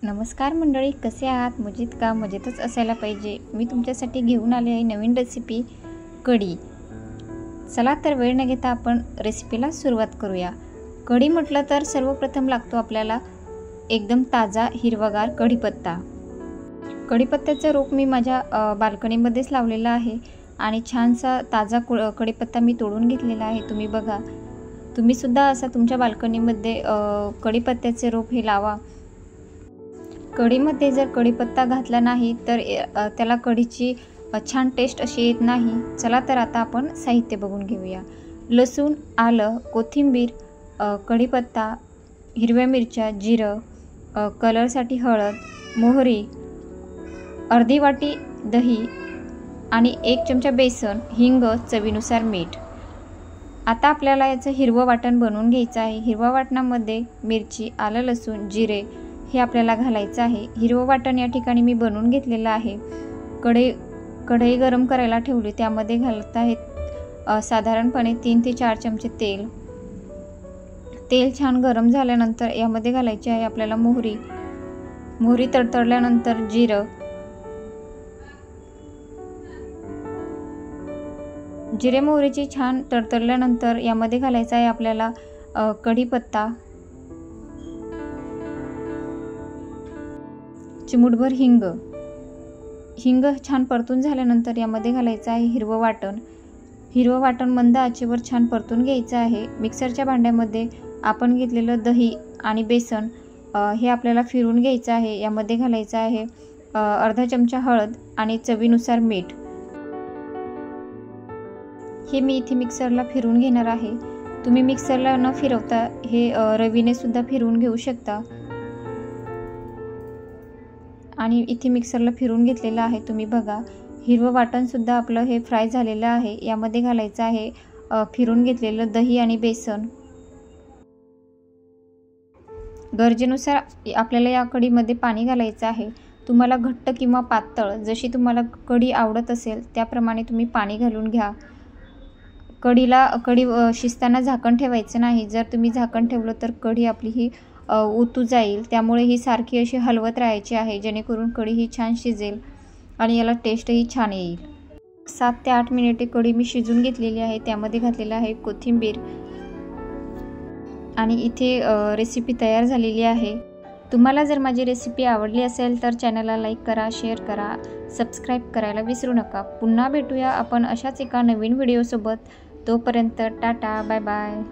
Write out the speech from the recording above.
नमस्कार मंडळी, कसे आहात? मजेत का? मजेतच असायला पाहिजे. मी तुमच्यासाठी घेऊन आले आहे नवीन रेसिपी कढी. चला तर वेळ न घेता आपण रेसिपीला सुरुवात करूया. कढी म्हटलं तर सर्वप्रथम लागतो आपल्याला एकदम ताजा हिरवागार कढीपत्ता. कढीपत्त्याचं रोप मी माझ्या बाल्कनीमध्येच लावलेला आहे आणि छानसा ताजा कढीपत्ता मी तोडून घेतलेला आहे. तुम्ही बघा, तुम्ही सुद्धा असा तुमच्या बाल्कनीमध्ये कढीपत्त्याचे रोप हे लावा. कढीमध्ये जर कढीपत्ता घातला नाही तर त्याला कढीची छान टेस्ट अशी येत नाही. चला तर आता आपण साहित्य बघून घेऊया. लसूण, आलं, कोथिंबीर, कढीपत्ता, हिरव्या मिरच्या, जिरं, कलरसाठी हळद, मोहरी, अर्धी वाटी दही आणि 1 चमचा बेसन, हिंग, चवीनुसार मीठ. आता आपल्याला याचं हिरवं वाटण बनवून घ्यायचं आहे. हिरव्या वाटणामध्ये मिरची, आलं, लसूण, जिरे हे आपल्याला घालायचं आहे. हिरवं वाटण या ठिकाणी मी बनवून घेतलेलं आहे. कढई गरम करायला ठेवली, त्यामध्ये घालत आहेत साधारणपणे 3 ते 4 चमचे तेल. तेल छान गरम झाल्यानंतर यामध्ये घालायची आहे आपल्याला मोहरी तडतडल्यानंतर जिरं, जिरे मोहरीची छान तडतडल्यानंतर यामध्ये घालायचा आहे आपल्याला कढीपत्ता, चिमूटभर हिंग छान परतून झाल्यानंतर यामध्ये घालायचं आहे हिरवं वाटण मंद आचेवर छान परतून घ्यायचं आहे. मिक्सरच्या भांड्यामध्ये आपण घेतलेलं दही आणि बेसन हे आपल्याला फिरून घ्यायचं आहे. यामध्ये घालायचं आहे अर्धा चमचा हळद आणि चवीनुसार मीठ. हे मी इथे मिक्सरला फिरून घेणार आहे. तुम्ही मिक्सरला न फिरवता हे रवीने सुद्धा फिरवून घेऊ शकता. आणि इथे मिक्सरला फिरून घेतलेलं आहे. तुम्ही बघा, हिरवं वाटणसुद्धा आपलं हे फ्राय झालेलं आहे. यामध्ये घालायचं आहे फिरून घेतलेलं दही आणि बेसन. गरजेनुसार आपल्याला या कढीमध्ये पाणी घालायचं आहे. तुम्हाला घट्ट किंवा पातळ जशी तुम्हाला कढी आवडत असेल त्याप्रमाणे तुम्ही पाणी घालून घ्या. कढी शिजताना झाकण ठेवायचं नाही. जर तुम्ही झाकण ठेवलं तर कढी आपली ही उतू जाईल. त्यामुळे ही सारखी अशी हलवत राहायची आहे, जेणेकरून कढी ही छान शिजेल आणि याला टेस्टही छान येईल. 7 ते 8 मिनिटे कढी मी शिजून घेतलेली आहे. त्यामध्ये घातलेलं आहे कोथिंबीर आणि इथे रेसिपी तयार झालेली आहे. तुम्हाला जर माझी रेसिपी आवडली असेल तर चॅनलला लाईक करा, शेअर करा, सबस्क्राईब करायला विसरू नका. पुन्हा भेटूया आपण अशाच एका नवीन व्हिडिओसोबत. तोपर्यंत टाटा, बाय बाय.